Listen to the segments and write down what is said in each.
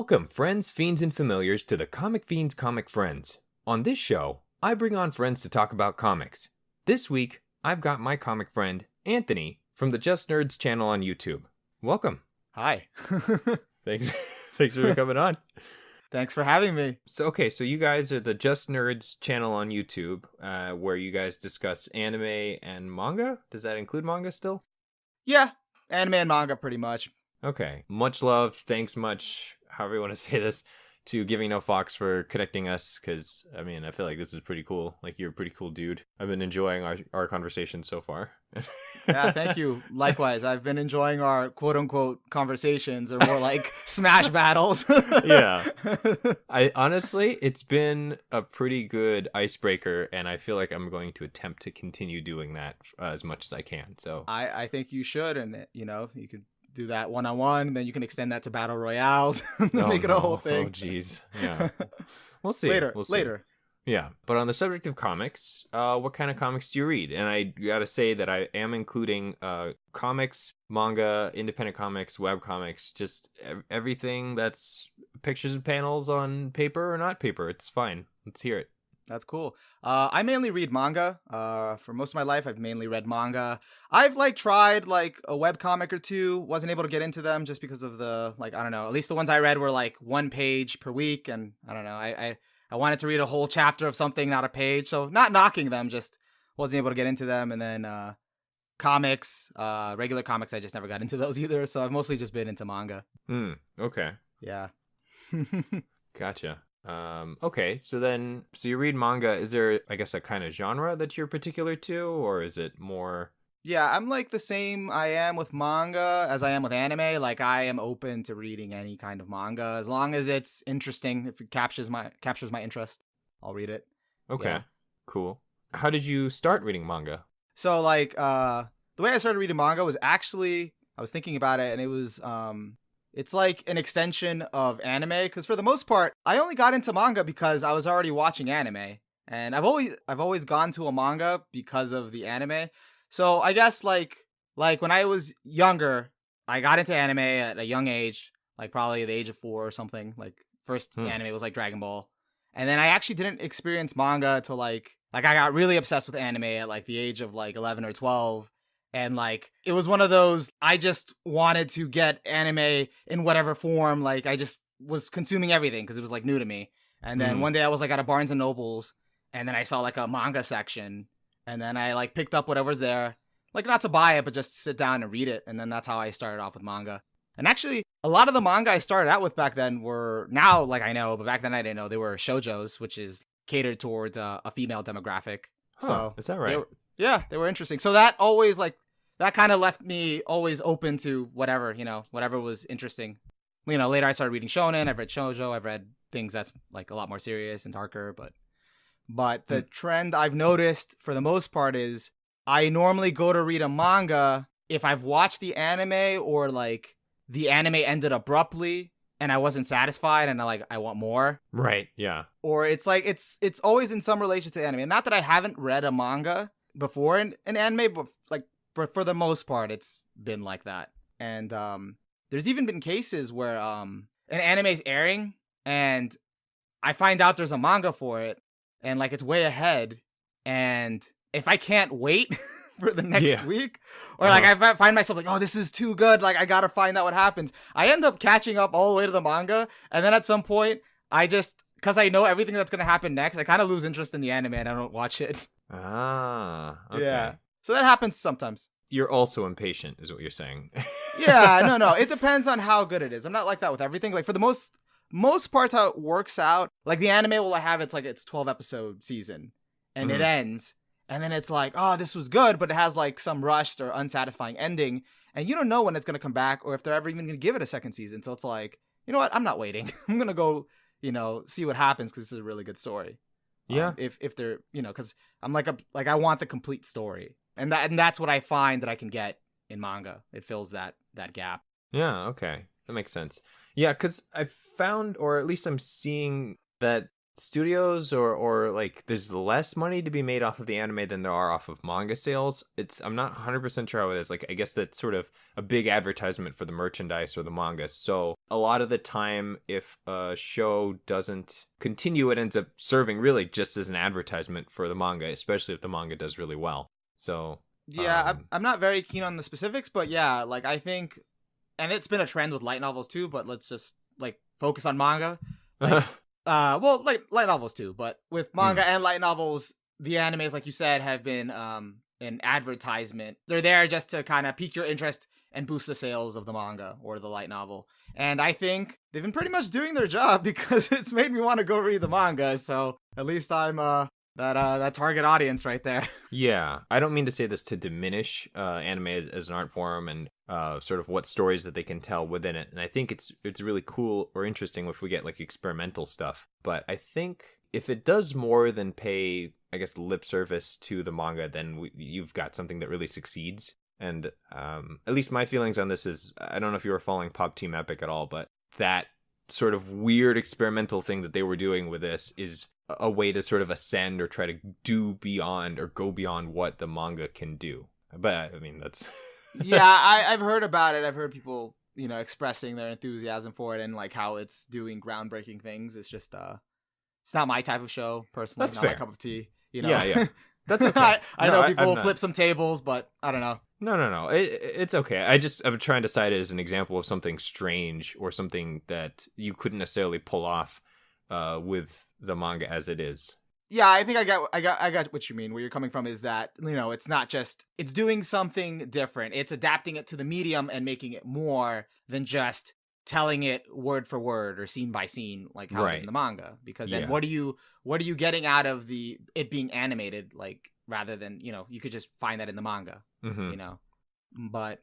Welcome, friends, fiends, and familiars to the Comic Fiends Comic Friends. On this show, I bring on friends to talk about comics. This week, I've got my comic friend, Anthony, from the JustNerds channel on YouTube. Welcome. Hi. Thanks for coming on. Thanks for having me. So you guys are the JustNerds channel on YouTube, where you guys discuss anime and manga? Does that include manga still? Yeah, anime and manga pretty much. Okay. Much love, thanks much, however you want to say this, to Giving No Fox for connecting us, because, I mean, I feel like this is pretty cool. Like, you're a pretty cool dude. I've been enjoying our conversation so far. Yeah, thank you. Likewise, I've been enjoying our quote-unquote conversations, or more like smash battles. Yeah. Honestly, it's been a pretty good icebreaker, and I feel like I'm going to attempt to continue doing that as much as I can. So I think you should, and, you could do that one-on-one, then you can extend that to battle royales, and make it a whole thing. Oh, jeez. Yeah. We'll see. Later. Yeah. But on the subject of comics, what kind of comics do you read? And I gotta say that I am including comics, manga, independent comics, web comics, just everything that's pictures and panels on paper or not paper. It's fine. Let's hear it. That's cool. I mainly read manga. For most of my life, I've mainly read manga. I've tried a web comic or two. Wasn't able to get into them just because of the I don't know. At least the ones I read were one page per week, and I don't know. I wanted to read a whole chapter of something, not a page. So not knocking them, just wasn't able to get into them. And then comics, regular comics, I just never got into those either. So I've mostly just been into manga. Okay. Yeah. Gotcha. Okay, so you read manga. Is there, I guess, a kind of genre that you're particular to, or is it more? Yeah, I'm the same I am with manga as I am with anime. I am open to reading any kind of manga as long as it's interesting. If it captures my interest, I'll read it. Okay, yeah. Cool. How did you start reading manga? So the way I started reading manga was actually, I was thinking about it, and it was it's like an extension of anime, because for the most part, I only got into manga because I was already watching anime, and I've always gone to a manga because of the anime. So I guess like when I was younger, I got into anime at a young age, probably the age of 4 or something. First anime was Dragon Ball, and then I actually didn't experience manga till I got really obsessed with anime at the age of 11 or 12. And it was one of those, I just wanted to get anime in whatever form. I just was consuming everything because it was new to me. And then one day I was at a Barnes and Nobles, and then I saw a manga section, and then I picked up whatever's there, not to buy it, but just to sit down and read it. And then that's how I started off with manga. And actually, a lot of the manga I started out with back then were, now I know, but back then I didn't know, they were shoujos, which is catered towards a female demographic. Huh, so is that right? They were interesting. So that always that kind of left me always open to whatever, whatever was interesting. Later I started reading shonen. I've read shoujo. I've read things that's a lot more serious and darker. But the trend I've noticed for the most part is I normally go to read a manga if I've watched the anime, or the anime ended abruptly and I wasn't satisfied and I want more. Right. Yeah. Or it's it's always in some relation to the anime. Not that I haven't read a manga before in anime, but for the most part, it's been like that. And there's even been cases where an anime is airing and I find out there's a manga for it, and it's way ahead. And if I can't wait for the next week, or I find myself oh, this is too good, I gotta find out what happens, I end up catching up all the way to the manga. And then at some point, because I know everything that's gonna happen next, I kind of lose interest in the anime and I don't watch it. Ah, okay. Yeah. So that happens sometimes. You're also impatient, is what you're saying. Yeah, no. It depends on how good it is. I'm not like that with everything. For the most parts, how it works out, the anime will have its 12 episode season, and it ends, and then it's oh, this was good, but it has some rushed or unsatisfying ending, and you don't know when it's gonna come back or if they're ever even gonna give it a second season. So it's you know what? I'm not waiting. I'm gonna go, see what happens, because this is a really good story. Yeah. If they're, because I'm I want the complete story. And that's what I find that I can get in manga. It fills that gap. Yeah, okay. That makes sense. Yeah, because I've found, or at least I'm seeing, that studios or like there's less money to be made off of the anime than there are off of manga sales. I'm not 100% sure how it is. Like I guess that's sort of a big advertisement for the merchandise or the manga. So a lot of the time if a show doesn't continue, it ends up serving really just as an advertisement for the manga, especially if the manga does really well. So Yeah, I'm not very keen on the specifics, but yeah, like I think, and it's been a trend with light novels too, but let's just like focus on manga. Like well, like light novels too, but with manga and light novels, the animes, like you said, have been an advertisement. They're there just to kind of pique your interest and boost the sales of the manga or the light novel. And I think they've been pretty much doing their job because it's made me want to go read the manga. So at least I'm that target audience right there. Yeah, I don't mean to say this to diminish anime as an art form and sort of what stories that they can tell within it. And I think it's really cool or interesting if we get like experimental stuff. But I think if it does more than pay, I guess, lip service to the manga, then you've got something that really succeeds. And at least my feelings on this is, I don't know if you were following Pop Team Epic at all, but that sort of weird experimental thing that they were doing with this is a way to sort of ascend or try to do beyond or go beyond what the manga can do. But I mean, that's Yeah, I've heard about it. I've heard people, expressing their enthusiasm for it and like how it's doing groundbreaking things. It's just it's not my type of show personally. That's not fair. my cup of tea. Yeah. That's okay. I No, know people I'm flip some tables, but I don't know. No. It's okay. I'm trying to cite it as an example of something strange or something that you couldn't necessarily pull off with the manga as it is. Yeah, I think I got what you mean. Where you're coming from is that, it's not just, it's doing something different. It's adapting it to the medium and making it more than just telling it word for word or scene by scene like how it is in the manga. Because then what are you getting out of it being animated, like, rather than, you could just find that in the manga, But,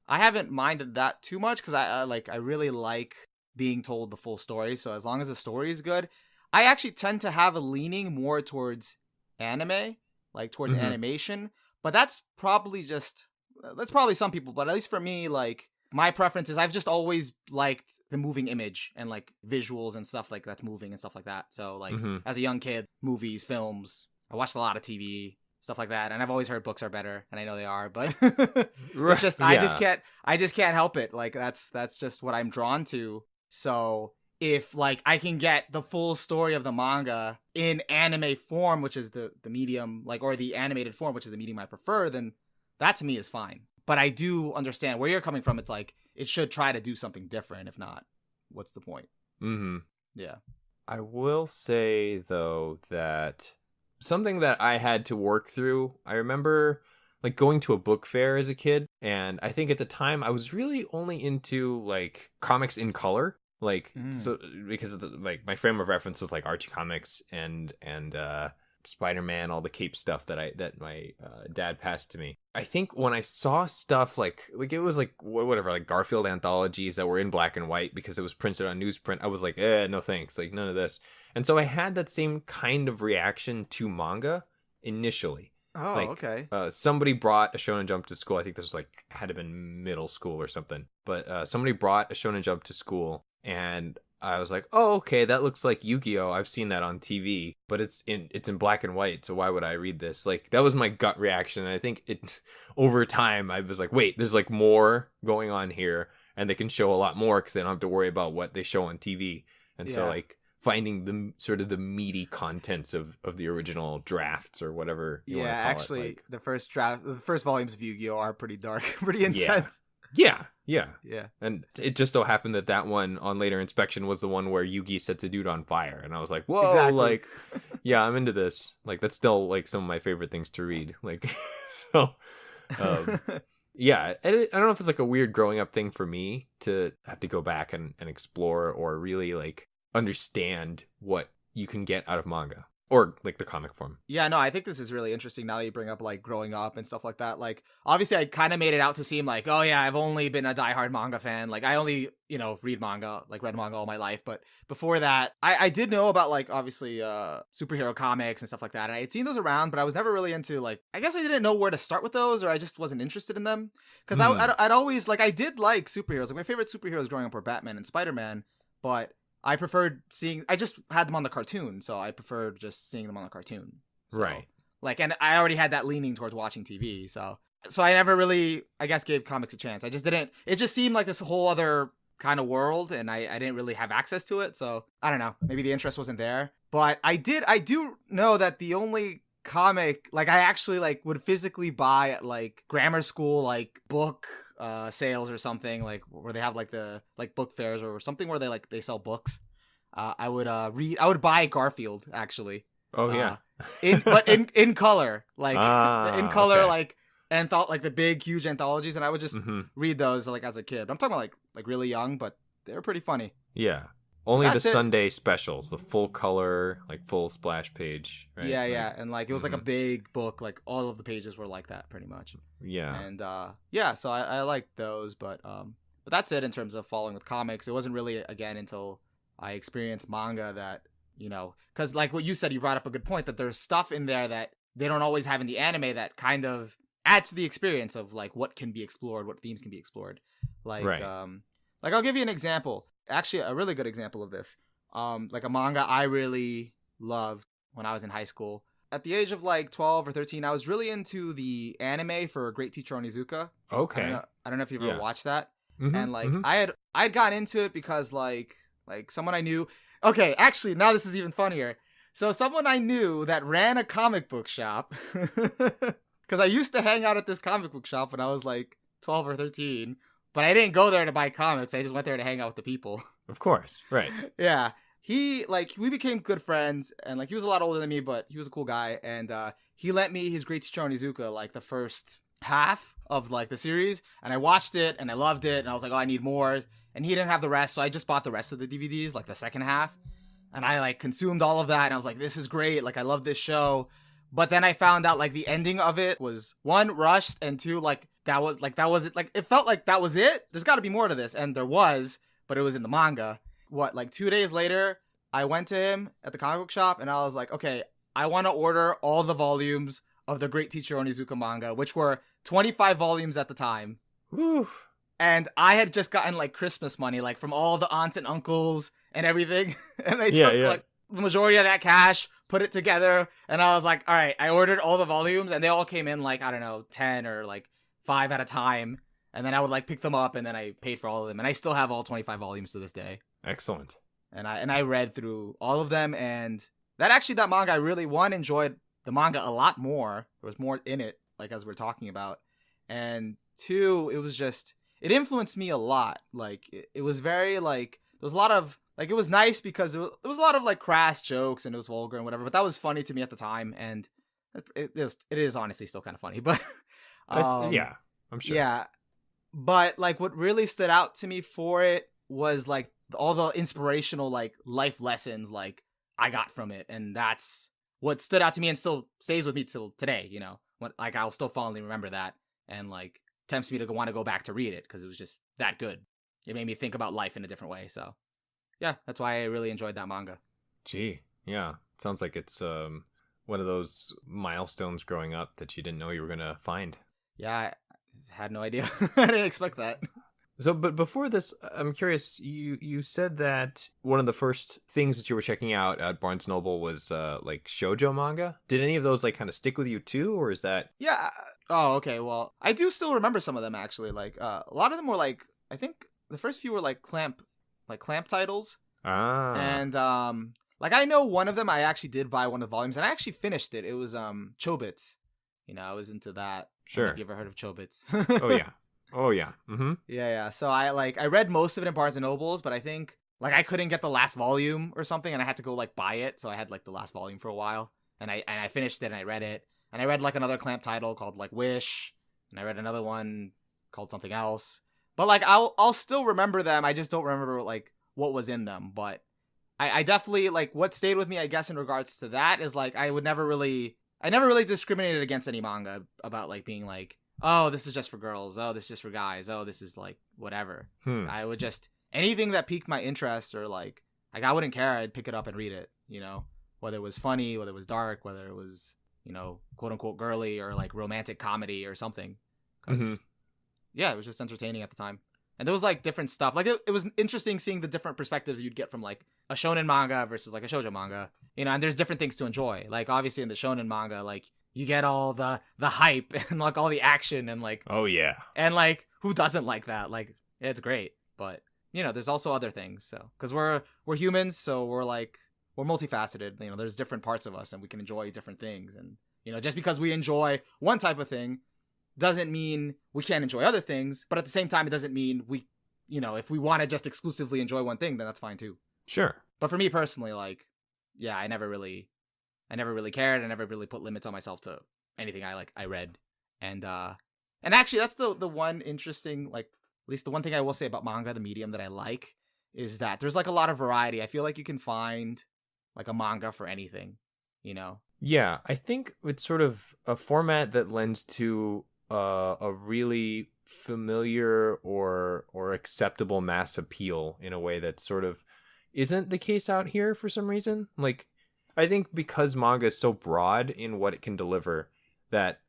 I haven't minded that too much because I really like being told the full story. So as long as the story is good, I actually tend to have a leaning more towards anime, like towards animation. But that's probably some people. But at least for me, like my preference is I've just always liked the moving image and like visuals and stuff like that's moving and stuff like that. So like as a young kid, movies, films, I watched a lot of TV. Stuff like that, and I've always heard books are better, and I know they are, but it's just I just can't help it. Like that's just what I'm drawn to. So if like I can get the full story of the manga in anime form, which is the medium, like, or the animated form, which is the medium I prefer, then that to me is fine. But I do understand where you're coming from. It's like it should try to do something different. If not, what's the point? Yeah. I will say though that something that I had to work through, I remember like going to a book fair as a kid, and I think at the time I was really only into like comics in color, like so because of like my frame of reference was like Archie comics and Spider-Man, all the Cape stuff that my dad passed to me. I think when I saw stuff like it was like whatever, like Garfield anthologies that were in black and white because it was printed on newsprint, I was like, no thanks, like none of this. And so I had that same kind of reaction to manga initially. Oh, like, okay. Somebody brought a Shonen Jump to school. I think this was like had to have been middle school or something. But somebody brought a Shonen Jump to school, and I was like, oh, okay, that looks like Yu-Gi-Oh! I've seen that on TV, but it's in black and white, so why would I read this? Like, that was my gut reaction, and I think over time, I was like, wait, there's like more going on here, and they can show a lot more because they don't have to worry about what they show on TV. And so, like, finding the sort of the meaty contents of the original drafts or whatever you want to call actually, it. Like, the first volumes of Yu-Gi-Oh! Are pretty dark, pretty intense. Yeah. And it just so happened that one on later inspection was the one where Yugi sets a dude on fire. And I was like, whoa, exactly. Like, yeah, I'm into this. Like, that's still like some of my favorite things to read. Like, so, yeah, I don't know if it's like a weird growing up thing for me to have to go back and explore or really like understand what you can get out of manga. Or like the comic form. Yeah, no, I think this is really interesting now that you bring up like growing up and stuff like that. Like, obviously I kind of made it out to seem like, oh yeah, I've only been a diehard manga fan. Like I only, read manga, like read manga all my life. But before that, I did know about like obviously superhero comics and stuff like that. And I had seen those around, but I was never really into like, I guess I didn't know where to start with those, or I just wasn't interested in them. Because I'd always like, I did like superheroes. Like my favorite superheroes growing up were Batman and Spider-Man, but I preferred seeing. I just had them on the cartoon, so I preferred just seeing them on the cartoon. So, Right. Like, and I already had that leaning towards watching TV, so I never really, I guess, gave comics a chance. I just didn't. It just seemed like this whole other kind of world, and I didn't really have access to it. So I don't know. Maybe the interest wasn't there. But I do know that the only comic like I actually like would physically buy at like grammar school like book sales or something, like where they have like the like book fairs or something where they sell books. I would buy Garfield actually. Oh yeah. in color, like in color, okay. like like the big huge anthologies, and I would just read those like as a kid. I'm talking about like really young, but they were pretty funny. Yeah. Only the That's it. Sunday specials, the full color, like full splash page. Right? Yeah, like, yeah, and like it was like a big book, like all of the pages were like that, pretty much. Yeah. And yeah, so I liked those, but that's it in terms of following with comics. It wasn't really again until I experienced manga that, you know, because like what you said, you brought up a good point that there's stuff in there that they don't always have in the anime that kind of adds to the experience of like what can be explored, what themes can be explored. Like Right. like I'll give you an example. Actually, a really good example of this. Like a manga I really loved when I was in high school. At the age of like 12 or 13, I was really into the anime for Great Teacher Onizuka. Okay. I don't know if you've ever watched that. Mm-hmm, And like I'd gotten into it because like someone I knew. Okay, actually, now this is even funnier. So someone I knew that ran a comic book shop, because I used to hang out at this comic book shop when I was like 12 or 13, but I didn't go there to buy comics. I just went there to hang out with the people. Of course. Right. Yeah. We became good friends, and like he was a lot older than me, but he was a cool guy, and he lent me his Great Teacher Onizuka, like the first half of like the series, and I watched it and I loved it, and I was like, oh, I need more. And he didn't have the rest, so I just bought the rest of the DVDs, like the second half. And I like consumed all of that, and I was like, this is great. Like, I love this show. But then I found out like the ending of it was one, rushed, and two, like that was it. Like it felt like that was it. There's got to be more to this, and there was, but it was in the manga. Like 2 days later, I went to him at the comic book shop, and I was like, okay, I want to order all the volumes of the Great Teacher Onizuka manga, which were 25 volumes at the time. Woo. And I had just gotten like Christmas money, like from all the aunts and uncles and everything. And they took like the majority of that cash, put it together. And I was like, all right, I ordered all the volumes, and they all came in like, I don't know, 10 or like 5 at a time. And then I would like pick them up, and then I paid for all of them. And I still have all 25 volumes to this day. Excellent. And I read through all of them. And that manga, I really, one, enjoyed the manga a lot more. There was more in it, like as we're talking about. And two, it was just, it influenced me a lot. Like it was very like, there was a lot of like, it was nice because it was a lot of like crass jokes, and it was vulgar and whatever, but that was funny to me at the time, and it is honestly still kind of funny, but yeah, I'm sure. Yeah, but like what really stood out to me for it was like all the inspirational like life lessons like I got from it, and that's what stood out to me and still stays with me till today. You know, like I'll still fondly remember that, and like tempts me to want to go back to read it because it was just that good. It made me think about life in a different way. So yeah, that's why I really enjoyed that manga. Gee, yeah. Sounds like it's one of those milestones growing up that you didn't know you were going to find. Yeah, I had no idea. I didn't expect that. So, but before this, I'm curious, you said that one of the first things that you were checking out at Barnes & Noble was like shoujo manga. Did any of those like kind of stick with you too, or is that... Yeah. Oh, okay. Well, I do still remember some of them actually. Like a lot of them were like, I think the first few were like clamp titles. And like I know one of them I actually did buy one of the volumes, and I actually finished it. It was Chobits. You know, I was into that. Sure. Have you ever heard of Chobits? Oh yeah. Oh yeah. Mm-hmm. Yeah. So I read most of it in Barnes and Nobles, but I think like I couldn't get the last volume or something, and I had to go like buy it. So I had like the last volume for a while, and I finished it and I read it, and I read like another clamp title called like Wish, and I read another one called something else. But like I'll still remember them. I just don't remember like what was in them. But I definitely like what stayed with me, I guess, in regards to that is like I never really discriminated against any manga about like being like, oh, this is just for girls. Oh, this is just for guys. Oh, this is like whatever. I would just, anything that piqued my interest or like I wouldn't care. I'd pick it up and read it, you know, whether it was funny, whether it was dark, whether it was, you know, quote unquote girly or like romantic comedy or something. 'Cause, yeah, it was just entertaining at the time. And there was like different stuff. Like it was interesting seeing the different perspectives you'd get from like a shonen manga versus like a shoujo manga. And there's different things to enjoy. Like obviously in the shonen manga, like you get all the hype and like all the action and like, oh yeah, and like who doesn't like that? Like it's great. But there's also other things. So because we're humans, so we're multifaceted. There's different parts of us and we can enjoy different things. And just because we enjoy one type of thing doesn't mean we can't enjoy other things, but at the same time, it doesn't mean we, if we want to just exclusively enjoy one thing, then that's fine too. Sure. But for me personally, like, yeah, I never really cared. I never really put limits on myself to anything I read. And actually that's the one interesting, like, at least the one thing I will say about manga, the medium that I like, is that there's like a lot of variety. I feel like you can find like a manga for anything, Yeah, I think it's sort of a format that lends to a really familiar or acceptable mass appeal in a way that sort of isn't the case out here for some reason. Like, I think because manga is so broad in what it can deliver that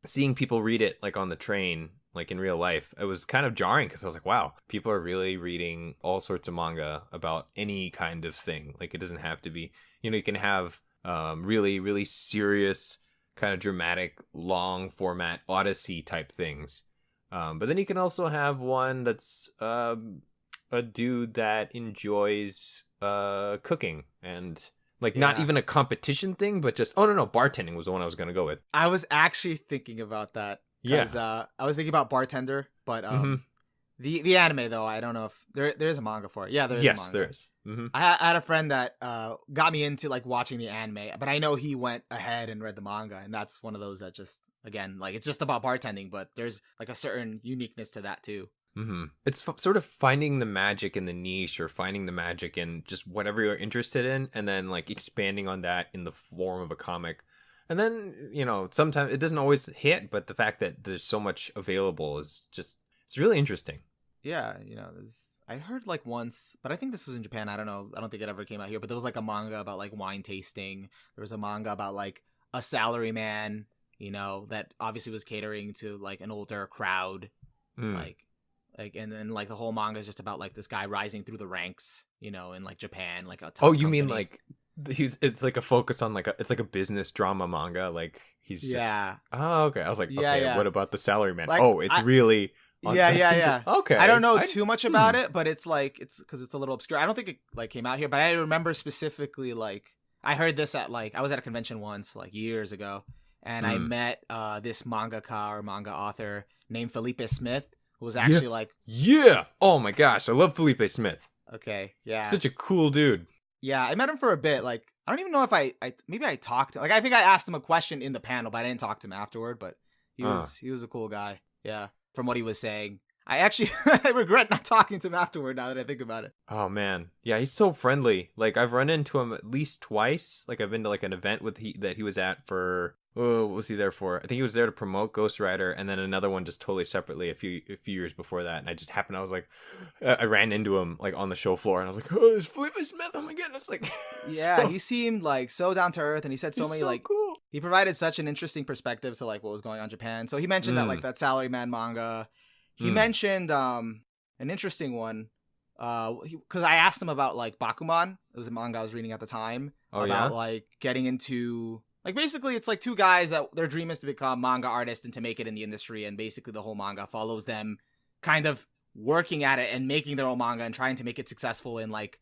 seeing people read it like on the train, like in real life, it was kind of jarring because I was like, wow, people are really reading all sorts of manga about any kind of thing. Like, it doesn't have to be, you can have really, really serious kind of dramatic, long format Odyssey type things. But then you can also have one that's a dude that enjoys cooking and like not even a competition thing, but just, no, bartending was the one I was going to go with. I was actually thinking about that. Because I was thinking about Bartender, but the anime though, I don't know if there is a manga for it. Yeah, there is. Yes, a manga. there is. Mm-hmm. I had a friend that got me into like watching the anime, but I know he went ahead and read the manga, and that's one of those that just, again, like, it's just about bartending, but there's like a certain uniqueness to that too. Mm-hmm. It's sort of finding the magic in the niche, or finding the magic in just whatever you're interested in, and then like expanding on that in the form of a comic. And then, sometimes it doesn't always hit, but the fact that there's so much available is just, it's really interesting. Yeah, I heard like once, but I think this was in Japan. I don't know. I don't think it ever came out here, but there was like a manga about like wine tasting. There was a manga about like a salaryman, that obviously was catering to like an older crowd. Like, and then like the whole manga is just about like this guy rising through the ranks, in like Japan, like a top you mean company. like it's like a focus on like it's like a business drama manga, like he's just okay. I was like, what about the salaryman? Like, it's really okay. I don't know too much about it, but it's like, it's because it's a little obscure. I don't think it like came out here, but I remember specifically like I heard this at like, I was at a convention once like years ago, and I met this mangaka or manga author named Felipe Smith, who was actually oh my gosh, I love Felipe Smith. Okay, yeah, such a cool dude. Yeah, I met him for a bit. Like, I don't even know if maybe I talked to him. Like, I think I asked him a question in the panel, but I didn't talk to him afterward. But he was a cool guy. Yeah, from what he was saying. I actually I regret not talking to him afterward now that I think about it. Oh man, yeah, he's so friendly. Like, I've run into him at least twice. Like, I've been to like an event that he was at for. What was he there for? I think he was there to promote Ghost Rider, and then another one just totally separately a few years before that. And I just happened, I was like, I ran into him like on the show floor, and I was like, oh, it's Felipe Smith! Oh my goodness! Like, yeah, he seemed like so down to earth, and he said so many like cool. He provided such an interesting perspective to like what was going on in Japan. So he mentioned that like that Salaryman manga. He mentioned an interesting one. Because I asked him about like Bakuman. It was a manga I was reading at the time about like getting into. Like, basically, it's like two guys that their dream is to become manga artists and to make it in the industry. And basically, the whole manga follows them kind of working at it and making their own manga and trying to make it successful in, like,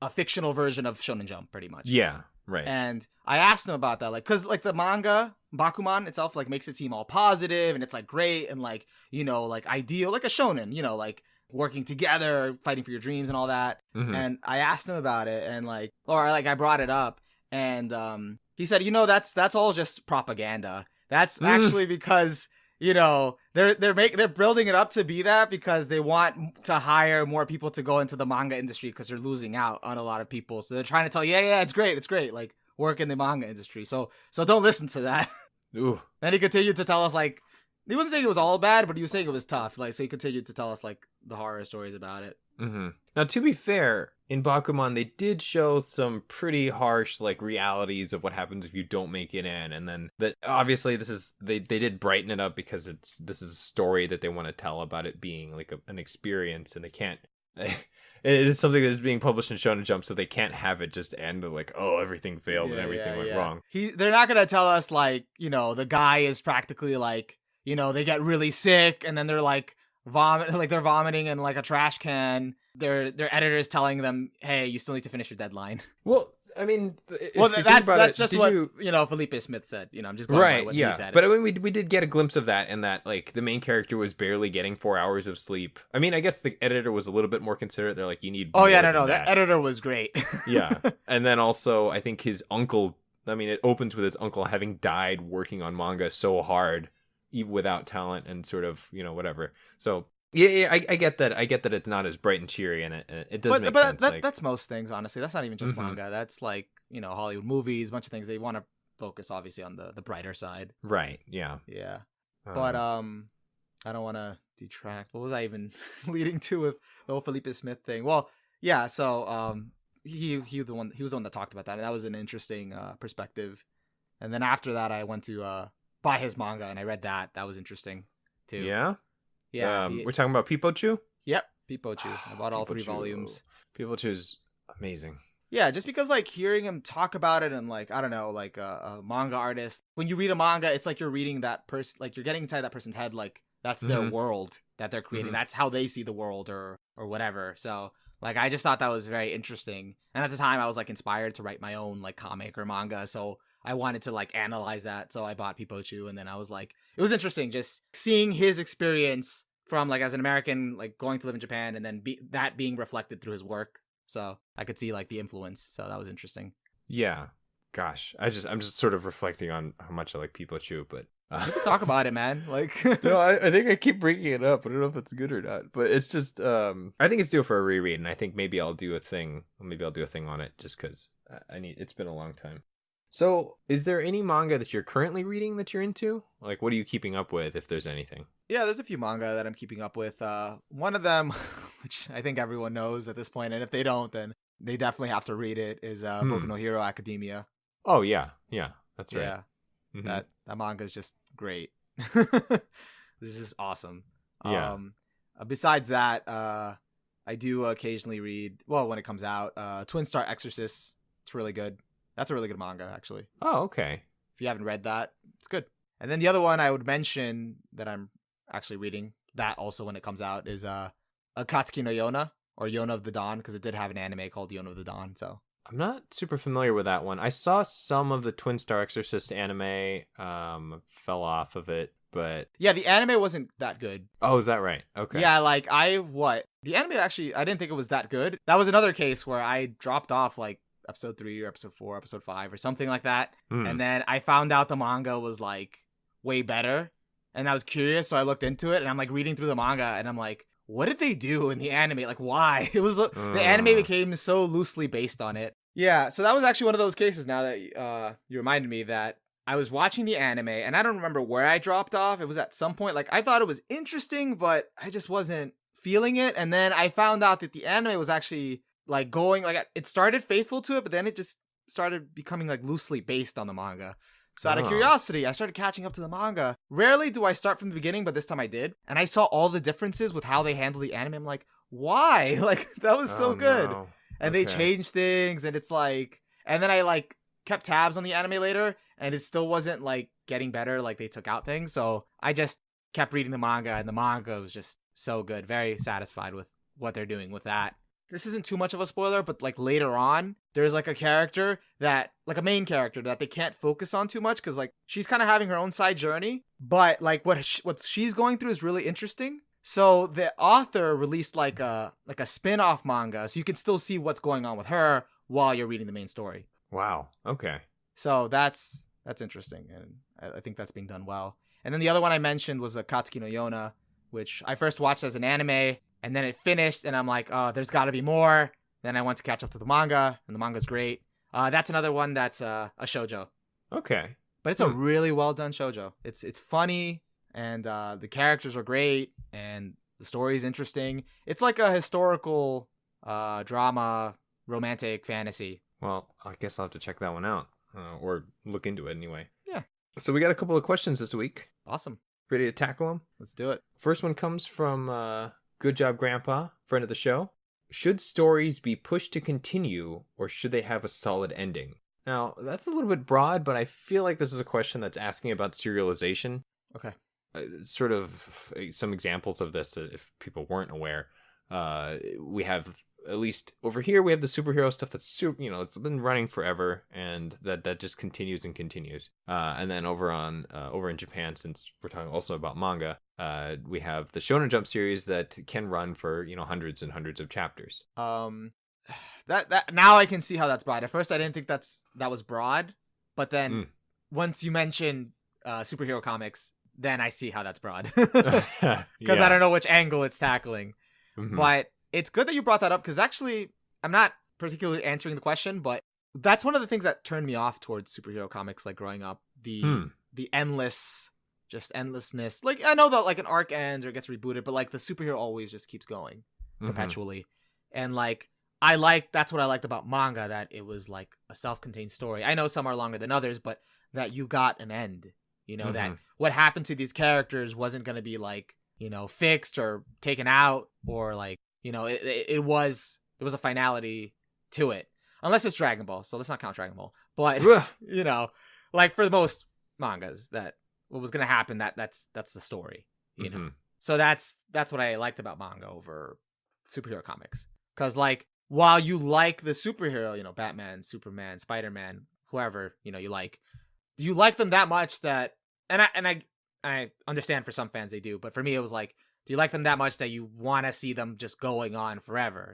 a fictional version of Shonen Jump, pretty much. Yeah, right. And I asked him about that. Like, because, like, the manga, Bakuman itself, like, makes it seem all positive and it's, like, great and, like, like, ideal. Like a shonen, like, working together, fighting for your dreams and all that. Mm-hmm. And I asked him about it and, like, or, like, I brought it up. And, he said, that's all just propaganda. That's actually because, they're building it up to be that because they want to hire more people to go into the manga industry because they're losing out on a lot of people. So they're trying to tell you, yeah, it's great. Like, work in the manga industry. So don't listen to that. Ooh. Then he continued to tell us, like, He wasn't saying it was all bad, but he was saying it was tough. Like, so he continued to tell us like the horror stories about it. Mm-hmm. Now, to be fair, in Bakuman, they did show some pretty harsh like realities of what happens if you don't make it in, and then that obviously they did brighten it up because this is a story that they want to tell about it being like an experience, and they can't. It is something that is being published in Shonen Jump, so they can't have it just end like, oh, everything failed and everything went wrong. They're not gonna tell us like, the guy is practically like, they get really sick and then they're like they're vomiting in like a trash can. Their editor's telling them, hey, you still need to finish your deadline. Well, I mean, that's just what Felipe Smith said. I'm just going by what he said. But I mean, we did get a glimpse of that, and that like the main character was barely getting 4 hours of sleep. I mean, I guess the editor was a little bit more considerate. They're like, you need. Oh yeah, no, the editor was great. Yeah, and then also I think his uncle. I mean, it opens with his uncle having died working on manga so hard, even without talent and sort of whatever. So. Yeah, I get that. I get that it's not as bright and cheery, and it does make sense. But that's most things, honestly. That's not even just manga. That's like Hollywood movies, a bunch of things. They want to focus obviously on the brighter side. Right. Yeah. Yeah. But I don't want to detract. What was I even leading to with the whole Felipe Smith thing? Well, yeah. So he was the one that talked about that, and that was an interesting perspective. And then after that, I went to buy his manga, and I read that. That was interesting too. Yeah. Yeah, we're talking about Pipochu? Yep, Pipochu. I bought all 3 volumes. Pipochu's amazing. Yeah, just because like hearing him talk about it and like, I don't know, like a manga artist, when you read a manga, it's like you're reading that person, like you're getting inside that person's head, like that's their world that they're creating. That's how they see the world or whatever. So like, I just thought that was very interesting. And at the time I was like inspired to write my own like comic or manga. So I wanted to like analyze that. So I bought Pipochu, and then I was like, it was interesting just seeing his experience from like as an American, like going to live in Japan, and then that being reflected through his work. So I could see like the influence. So that was interesting. Yeah. Gosh, I'm just sort of reflecting on how much I like Pipochu, but you can talk about it, man. Like, no, I think I keep bringing it up. I don't know if it's good or not, but it's just I think it's due for a reread, and I think maybe I'll do a thing. Maybe I'll do a thing on it just because it's been a long time. So, is there any manga that you're currently reading that you're into? Like, what are you keeping up with, if there's anything? Yeah, there's a few manga that I'm keeping up with. One of them, which I think everyone knows at this point, and if they don't, then they definitely have to read it, is Boku no Hero Academia. Oh, yeah. Yeah, that's right. Yeah, that manga is just great. This is just awesome. Yeah. Besides that, I do occasionally read, well, when it comes out, Twin Star Exorcists. It's really good. That's a really good manga, actually. Oh, okay. If you haven't read that, it's good. And then the other one I would mention that I'm actually reading, that also when it comes out, is Akatsuki no Yona, or Yona of the Dawn, because it did have an anime called Yona of the Dawn. So I'm not super familiar with that one. I saw some of the Twin Star Exorcist anime, fell off of it, but... Yeah, the anime wasn't that good. Oh, is that right? Okay. Yeah, like, the anime actually, I didn't think it was that good. That was another case where I dropped off, like, episode 3 or episode 4, episode 5 or something like that. And then I found out the manga was like way better, and I was curious, so I looked into it, and I'm like reading through the manga, and I'm like, what did they do in the anime? Like, why? It was the anime became so loosely based on it. Yeah, so that was actually one of those cases, now that you reminded me, that I was watching the anime, and I don't remember where I dropped off. It was at some point, like, I thought it was interesting, but I just wasn't feeling it. And then I found out that the anime was actually like going, like, it started faithful to it, but then it just started becoming like loosely based on the manga. So out of curiosity, I started catching up to the manga. Rarely do I start from the beginning, but this time I did. And I saw all the differences with how they handle the anime. I'm like, why? Like, that was so good. No. And they changed things, and it's like, and then I like kept tabs on the anime later, and it still wasn't like getting better. Like, they took out things. So I just kept reading the manga, and the manga was just so good. Very satisfied with what they're doing with that. This isn't too much of a spoiler, but like later on, there's like a character that, like a main character that they can't focus on too much, because like she's kind of having her own side journey, but like what she's going through is really interesting. So the author released like a spin-off manga, so you can still see what's going on with her while you're reading the main story. Wow. Okay. So that's interesting, and I think that's being done well. And then the other one I mentioned was Akatsuki no Yona, which I first watched as an anime, and then it finished, and I'm like, oh, there's got to be more. Then I went to catch up to the manga, and the manga's great. That's another one that's a shoujo. Okay. But it's a really well done shoujo. It's funny, and the characters are great, and the story is interesting. It's like a historical drama, romantic fantasy. Well, I guess I'll have to check that one out, or look into it anyway. Yeah. So we got a couple of questions this week. Awesome. Ready to tackle them? Let's do it. First one comes from Good Job Grandpa, friend of the show. Should stories be pushed to continue, or should they have a solid ending? Now, that's a little bit broad, but I feel like this is a question that's asking about serialization. Okay. Sort of some examples of this, if people weren't aware. We have, at least over here, we have the superhero stuff that's it's been running forever, and that just continues and continues. And then over in Japan, since we're talking also about manga, we have the Shonen Jump series that can run for hundreds and hundreds of chapters. That now I can see how that's broad. At first, I didn't think that was broad, but then once you mention superhero comics, then I see how that's broad because I don't know which angle it's tackling. Mm-hmm. But it's good that you brought that up, because actually I'm not particularly answering the question, but that's one of the things that turned me off towards superhero comics, like growing up. The endlessness. Like, I know that like an arc ends or gets rebooted, but like the superhero always just keeps going perpetually. And like that's what I liked about manga, that it was like a self-contained story. I know some are longer than others, but that you got an end. That what happened to these characters wasn't going to be like, fixed or taken out, or like, it was a finality to it. Unless it's Dragon Ball, so let's not count Dragon Ball. But, like for the most mangas, that what was going to happen, that's the story, know. So that's what I liked about manga over superhero comics. Because like, while you like the superhero, Batman, Superman, Spider-Man, whoever, you like them that much that, and I understand for some fans they do, but for me it was like, do you like them that much that you want to see them just going on forever,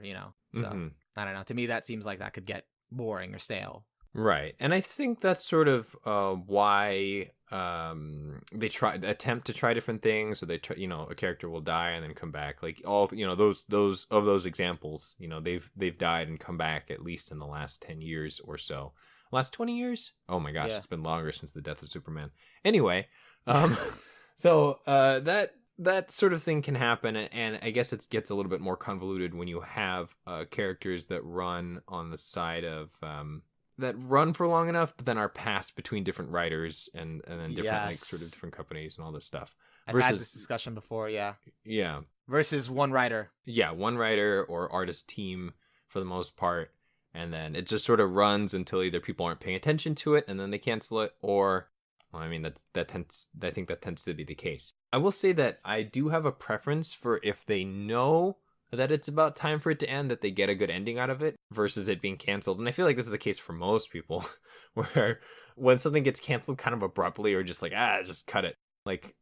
So I don't know. To me, that seems like that could get boring or stale. Right, and I think that's sort of why they attempt to try different things, or they try, a character will die and then come back. Like all those examples, they've died and come back at least in the last 10 years or so. Last 20 years? Oh my gosh, It's been longer since the death of Superman. Anyway, so that sort of thing can happen, and I guess it gets a little bit more convoluted when you have characters that run on the side of that run for long enough, but then are passed between different writers and then different like sort of different companies and all this stuff. I've had this discussion before, yeah. Versus one writer. Yeah, one writer or artist team for the most part. And then it just sort of runs until either people aren't paying attention to it and then they cancel it, or, well, I mean, I think that tends to be the case. I will say that I do have a preference for, if they know that it's about time for it to end, that they get a good ending out of it versus it being canceled. And I feel like this is the case for most people, where when something gets canceled kind of abruptly, or just like, just cut it. Like,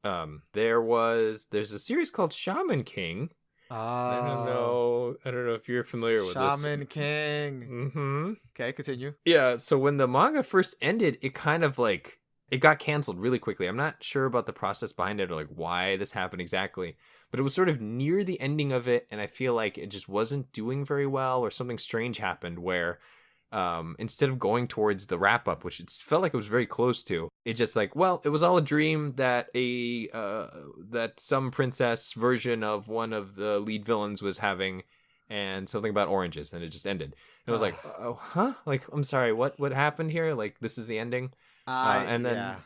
there's a series called Shaman King. I don't know if you're familiar with this. Shaman King. Okay, continue. Yeah, so when the manga first ended, it kind of like, it got canceled really quickly. I'm not sure about the process behind it, or like why this happened exactly, but it was sort of near the ending of it, and I feel like it just wasn't doing very well, or something strange happened where instead of going towards the wrap up, which it felt like it was very close to, it just like, well, it was all a dream that that some princess version of one of the lead villains was having, and something about oranges, and it just ended. And I was like, oh, huh? Like, I'm sorry, what happened here? Like, this is the ending? And then,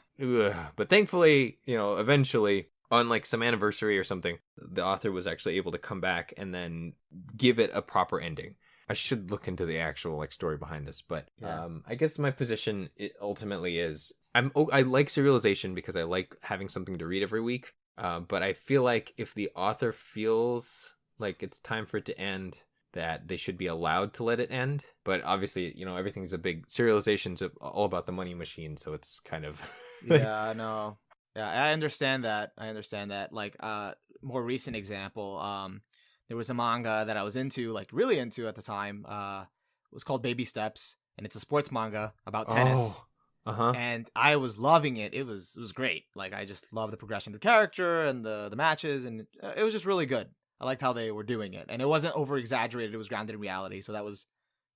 but thankfully, eventually, on like some anniversary or something, the author was actually able to come back and then give it a proper ending. I should look into the actual like story behind this, but I guess my position ultimately is I like serialization because I like having something to read every week. But I feel like if the author feels like it's time for it to end, that they should be allowed to let it end. But obviously, everything's a big serialization's all about the money machine, so it's kind of yeah, I know. Yeah, I understand that. Like, more recent example, there was a manga that I was into, like really into at the time. It was called Baby Steps, and it's a sports manga about tennis. And I was loving it. It was great. Like, I just love the progression of the character and the matches, and it was just really good. I liked how they were doing it, and it wasn't over exaggerated. It was grounded in reality, so that was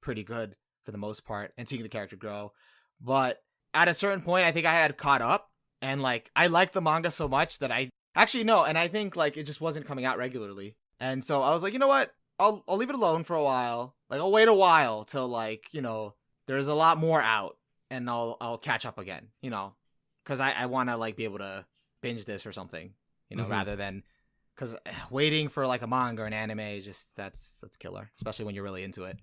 pretty good for the most part, and seeing the character grow. But at a certain point, I think I had caught up, and like, I liked the manga so much that I Actually, no, and I think like it just wasn't coming out regularly. And so I was like, you know what? I'll leave it alone for a while. Like I'll wait a while till like, there's a lot more out and I'll catch up again, cuz I want to like be able to binge this or something, rather than cuz waiting for like a manga or an anime just that's killer, especially when you're really into it.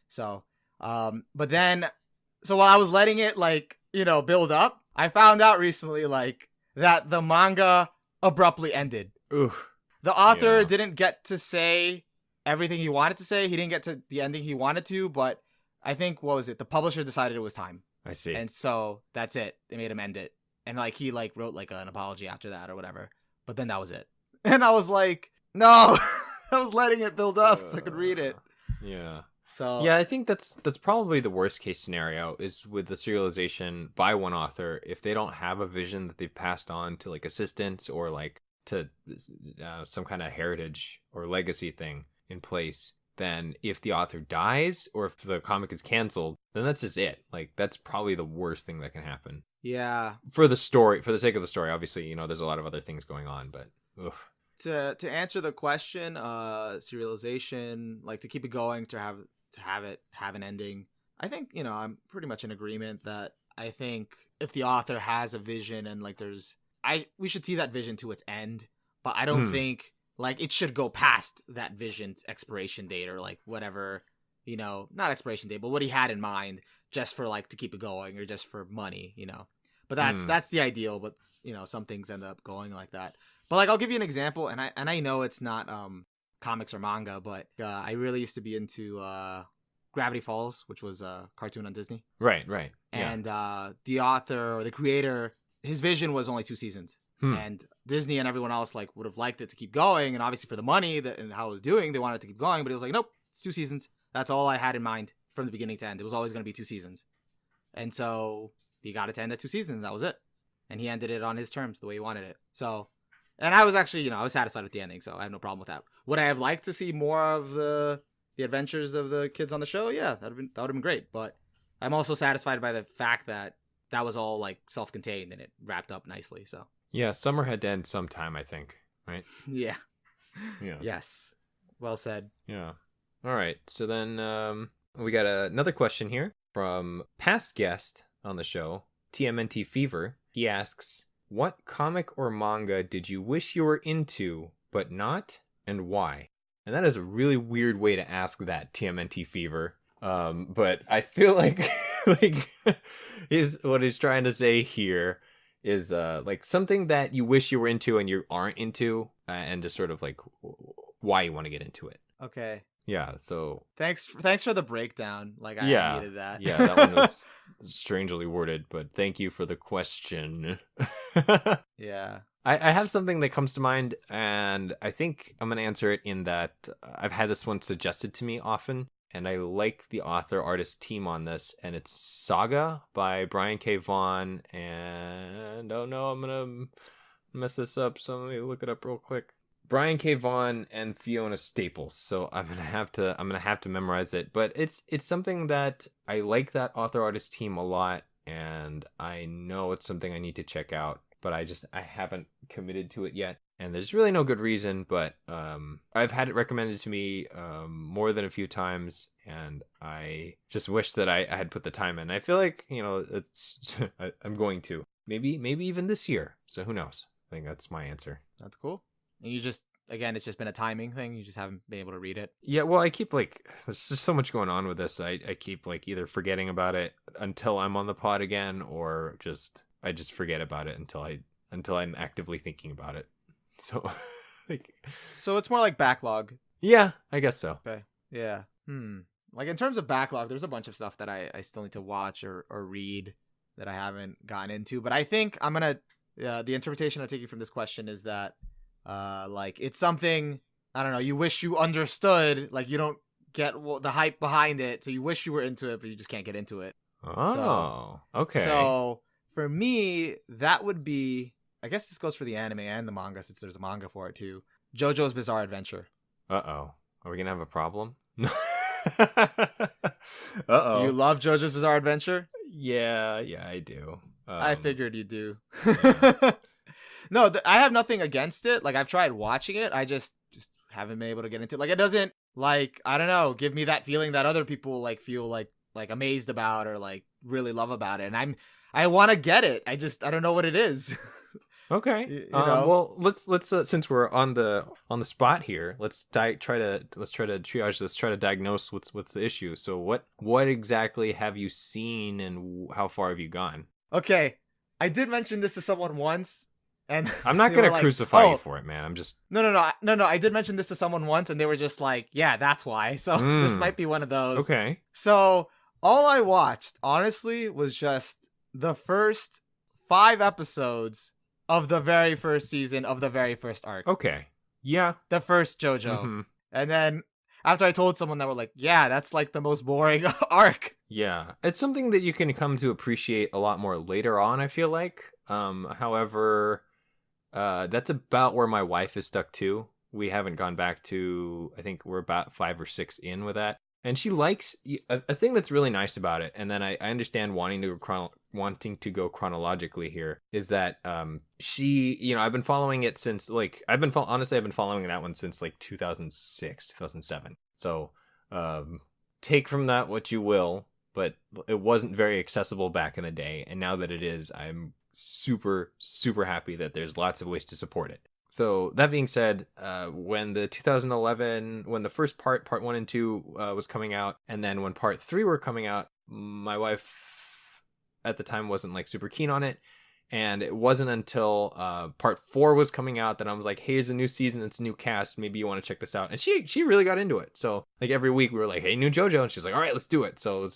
So, but then so while I was letting it like, build up, I found out recently like that the manga abruptly ended. Oof. The author didn't get to say everything he wanted to say. He didn't get to the ending he wanted to, but I think, what was it? The publisher decided it was time. I see. And so that's it. They made him end it. And like he like wrote like an apology after that or whatever. But then that was it. And I was like, no, I was letting it build up so I could read it. Yeah. So yeah, I think that's probably the worst case scenario is with the serialization by one author. If they don't have a vision that they've passed on to like assistants or like to some kind of heritage or legacy thing in place, then if the author dies or if the comic is canceled, then that's just it. Like that's probably the worst thing that can happen. Yeah. For the story, for the sake of the story, obviously, there's a lot of other things going on, but oof. To answer the question, serialization, like to keep it going, to have an ending. I think, I'm pretty much in agreement that I think if the author has a vision and like we should see that vision to its end, but I don't think like it should go past that vision's expiration date or like whatever, not expiration date, but what he had in mind just for like to keep it going or just for money, But that's the ideal, but some things end up going like that. But like I'll give you an example, and I know it's not comics or manga, but I really used to be into Gravity Falls, which was a cartoon on Disney. Right. And the author or the creator, his vision was only 2 seasons. And Disney and everyone else like would have liked it to keep going, and obviously for the money and how it was doing, they wanted it to keep going. But he was like, nope, it's 2 seasons. That's all I had in mind from the beginning to end. It was always going to be 2 seasons, and so he got it to end at 2 seasons. That was it, and he ended it on his terms, the way he wanted it. So, and I was actually, I was satisfied with the ending, so I have no problem with that. Would I have liked to see more of the adventures of the kids on the show? Yeah, that would have been great. But I'm also satisfied by the fact that was all like self-contained and it wrapped up nicely. So. Yeah, summer had to end sometime, I think, right? Yeah. Yeah. Yes. Well said. Yeah. All right. So then we got another question here from past guest on the show, TMNT Fever. He asks, what comic or manga did you wish you were into but not, and why? And that is a really weird way to ask that, TMNT Fever. But I feel like what he's trying to say here is like something that you wish you were into and you aren't into, and just sort of like why you want to get into it. Okay. Yeah. So thanks for the breakdown. Like I needed that. Yeah, that one was strangely worded, but thank you for the question. Yeah. I have something that comes to mind, and I think I'm gonna answer it in that I've had this one suggested to me often. And I like the author-artist team on this, and it's Saga by Brian K. Vaughan, and oh no, I'm gonna mess this up, so let me look it up real quick. Brian K. Vaughan and Fiona Staples. So I'm gonna have to memorize it, but it's something that I like that author-artist team a lot, and I know it's something I need to check out, but I haven't committed to it yet. And there's really no good reason, but I've had it recommended to me more than a few times, and I just wish that I had put the time in. I feel like, it's I'm going to. Maybe even this year. So who knows? I think that's my answer. That's cool. And you just, again, it's just been a timing thing. You just haven't been able to read it. Yeah, well, I keep there's just so much going on with this. I keep either forgetting about it until I'm on the pod again, or I just forget about it until I'm actively thinking about it. So, so it's more like backlog. Yeah, I guess so. Okay. Yeah. Like in terms of backlog, there's a bunch of stuff that I still need to watch or read that I haven't gotten into. But I think I'm gonna. The interpretation I'm taking from this question is that, like it's something, I don't know. You wish you understood. Like you don't get the hype behind it, so you wish you were into it, but you just can't get into it. Oh, okay. So for me, that would be. I guess this goes for the anime and the manga, since there's a manga for it too. JoJo's Bizarre Adventure. Uh-oh. Are we going to have a problem? Uh-oh. Do you love JoJo's Bizarre Adventure? Yeah, I do. I figured you do. No, I have nothing against it. Like I've tried watching it. I just haven't been able to get into it. Like it doesn't like I don't know, give me that feeling that other people like feel like amazed about or like really love about it. And I want to get it. I don't know what it is. Okay. You know. Well, let's since we're on the spot here, let's try to triage this, try to diagnose what's the issue. So what exactly have you seen and how far have you gone? Okay. I did mention this to someone once, and I'm not gonna crucify you for it, man. I'm just no. I did mention this to someone once, and they were just like, "Yeah, that's why." So this might be one of those. Okay. So all I watched, honestly, was just the first 5 episodes of the very first season of the very first arc. Okay. Yeah. The first JoJo, and then after I told someone, that were like, "Yeah, that's like the most boring arc." Yeah, it's something that you can come to appreciate a lot more later on, I feel like. However, that's about where my wife is stuck too. We haven't gone back to, I think we're about 5 or 6 in with that. And she likes a thing that's really nice about it. And then I understand wanting to go chronologically here is that she, I've been following it since honestly, I've been following that one since like 2006, 2007. So take from that what you will. But it wasn't very accessible back in the day. And now that it is, I'm super, super happy that there's lots of ways to support it. So that being said, when the 2011, when the first part 1 and 2 was coming out, and then when part 3 were coming out, my wife at the time wasn't like super keen on it. And it wasn't until part 4 was coming out that I was like, hey, here's a new season, it's a new cast, maybe you want to check this out. And she really got into it. So like every week we were like, hey, new JoJo. And she's like, all right, let's do it. So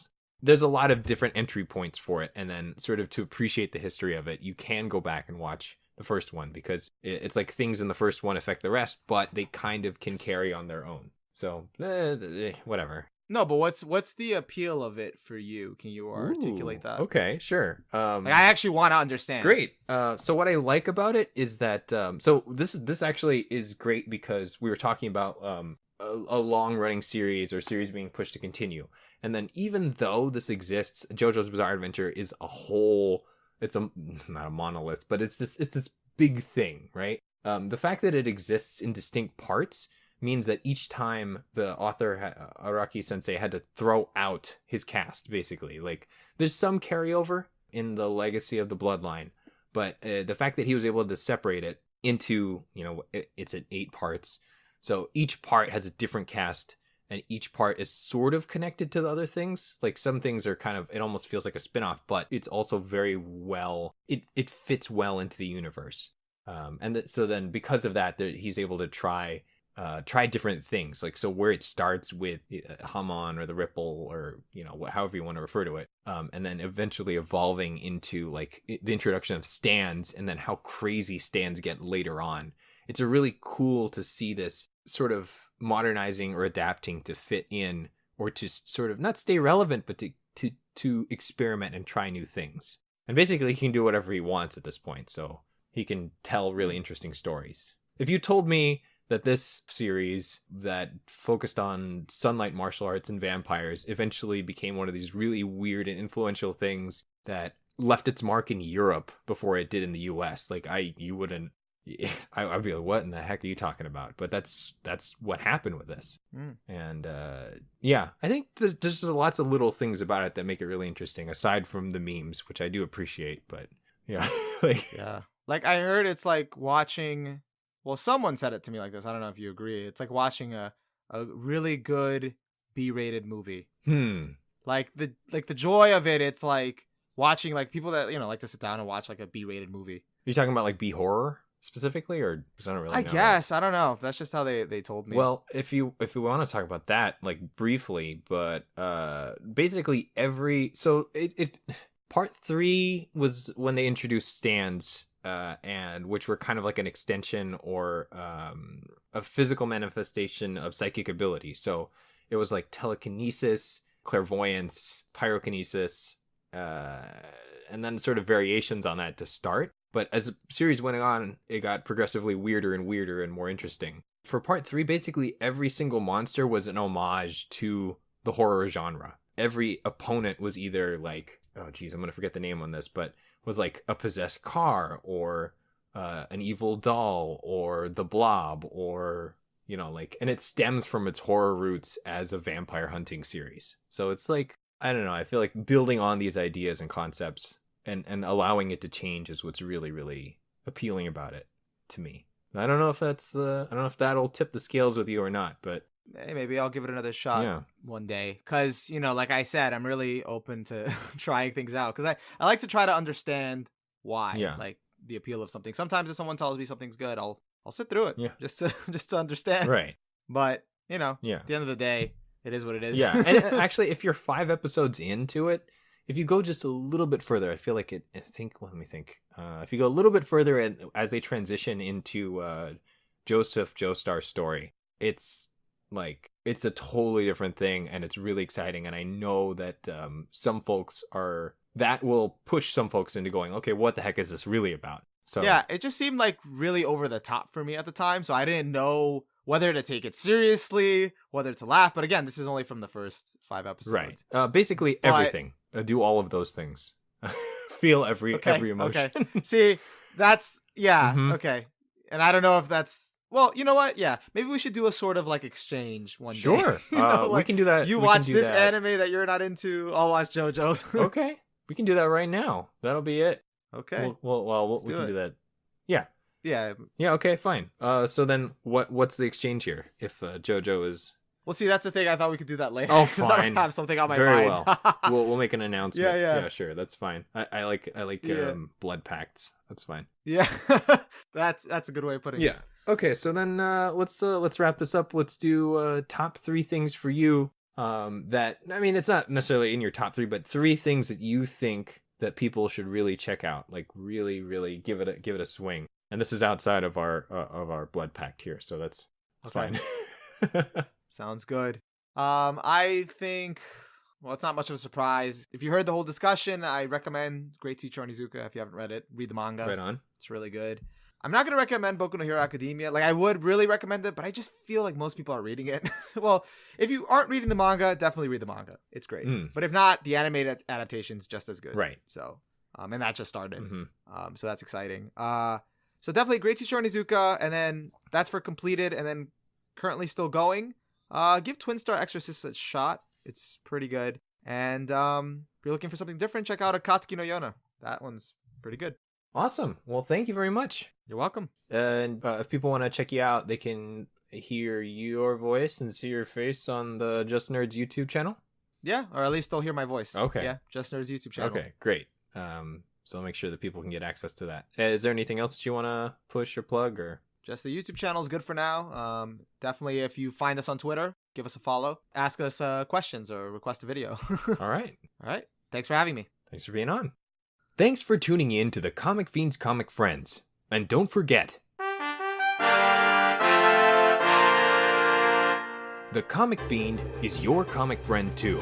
there's a lot of different entry points for it. And then sort of to appreciate the history of it, you can go back and watch the first one because it's like things in the first one affect the rest, but they kind of can carry on their own. So whatever. No, but what's the appeal of it for you? Can you articulate that? Okay, sure. I actually want to understand. Great. So what I like about it is that so this actually is great because we were talking about a long running series or series being pushed to continue. And then even though this exists, JoJo's Bizarre Adventure is a whole, it's not a monolith, but it's this big thing, right? The fact that it exists in distinct parts means that each time the author, Araki Sensei, had to throw out his cast, basically. Like, there's some carryover in the legacy of the bloodline, but the fact that he was able to separate it into, it's at 8 parts. So each part has a different cast, and each part is sort of connected to the other things. Like some things are kind of, it almost feels like a spin-off, but it's also very well, it fits well into the universe. So then because of that, he's able to try different things. Like, so where it starts with Hamon or the Ripple or, however you want to refer to it. And then eventually evolving into like the introduction of stands and then how crazy stands get later on. It's a really cool to see this sort of modernizing or adapting to fit in or to sort of not stay relevant, but to experiment and try new things. And basically he can do whatever he wants at this point. So he can tell really interesting stories. If you told me that this series that focused on sunlight martial arts and vampires eventually became one of these really weird and influential things that left its mark in Europe before it did in the US, like you wouldn't, I'd be like, what in the heck are you talking about? But that's what happened with this. And I think there's lots of little things about it that make it really interesting, aside from the memes, which I do appreciate. But yeah, like I heard it's like watching. Well, someone said it to me like this. I don't know if you agree. It's like watching a really good B-rated movie. Like the joy of it. It's like watching like people that like to sit down and watch like a B-rated movie. You're talking about like B horror specifically, or because I don't really know. I guess I don't know. That's just how they told me. Well, if we want to talk about that like briefly, but basically part 3 was when they introduced stands, and which were kind of like an extension or a physical manifestation of psychic ability. So it was like telekinesis, clairvoyance, pyrokinesis, and then sort of variations on that to start. But as the series went on, it got progressively weirder and weirder and more interesting. For part 3, basically every single monster was an homage to the horror genre. Every opponent was either like, oh geez, I'm going to forget the name on this, but was like a possessed car or an evil doll or the Blob or, you know, like, and it stems from its horror roots as a vampire hunting series. So it's like, I don't know, I feel like building on these ideas and concepts and allowing it to change is what's really, really appealing about it to me. I don't know if that's I don't know if that'll tip the scales with you or not, but Hey, maybe I'll give it another shot one day. Because, you know, like I said, I'm really open to trying things out. Because I like to try to understand why, like the appeal of something. Sometimes if someone tells me something's good, I'll sit through it just to understand. Right. But, you know, at the end of the day, it is what it is. Yeah. And actually, if you're 5 episodes into it, if you go just a little bit further, I feel like let me think. If you go a little bit further and as they transition into Joseph Joestar's story, it's like, it's a totally different thing and it's really exciting. And I know that that will push some folks into going, okay, what the heck is this really about? So yeah, it just seemed like really over the top for me at the time. So I didn't know whether to take it seriously, whether to laugh. But again, this is only from the first 5 episodes. Right. Basically everything. Do all of those things. Feel every emotion. Okay. See, that's, Mhm. okay. And I don't know if that's, well, you know what? Yeah, maybe we should do a sort of like exchange one day. Sure. You know, we like, can do that. You We watch can do this that. anime that you're not into, I'll watch JoJo's. Okay. We can do that right now. That'll be it. Okay. Well, we can do that. Yeah. Yeah. Yeah, okay, fine. So then what's the exchange here if JoJo is... Well, see, that's the thing. I thought we could do that later. Oh, Because I fine. don't have something on my Very mind. well. We'll make an announcement. Yeah. Yeah, sure. That's fine. I like blood pacts. That's fine. Yeah. That's a good way of putting it. Yeah. Okay, so then let's wrap this up. Let's do top 3 things for you that, I mean, it's not necessarily in your top 3, but 3 things that you think that people should really check out, like really, really give it a swing. And this is outside of our blood pact here, so that's fine. Sounds good. I think, well, it's not much of a surprise. If you heard the whole discussion, I recommend Great Teacher Onizuka. If you haven't read it, read the manga. Right on. It's really good. I'm not going to recommend Boku no Hero Academia. Like, I would really recommend it, but I just feel like most people are reading it. Well, if you aren't reading the manga, definitely read the manga. It's great. But if not, the animated adaptation's just as good. Right. So, and that just started. Mm-hmm. So that's exciting. So definitely Great Teacher Onizuka, and then that's for completed, and then currently still going. Give Twin Star Exorcists a shot. It's pretty good. And if you're looking for something different, check out Akatsuki no Yona. That one's pretty good. Awesome. Well, thank you very much. You're welcome. And if people want to check you out, they can hear your voice and see your face on the Just Nerds YouTube channel? Yeah, or at least they'll hear my voice. Okay. Yeah, Just Nerds YouTube channel. Okay, great. So I'll make sure that people can get access to that. Is there anything else that you want to push or plug or? Just the YouTube channel is good for now. Definitely, if you find us on Twitter, give us a follow. Ask us questions or request a video. All right. All right. Thanks for having me. Thanks for being on. Thanks for tuning in to the Comic Fiend's Comic Friends. And don't forget, the Comic Fiend is your comic friend too.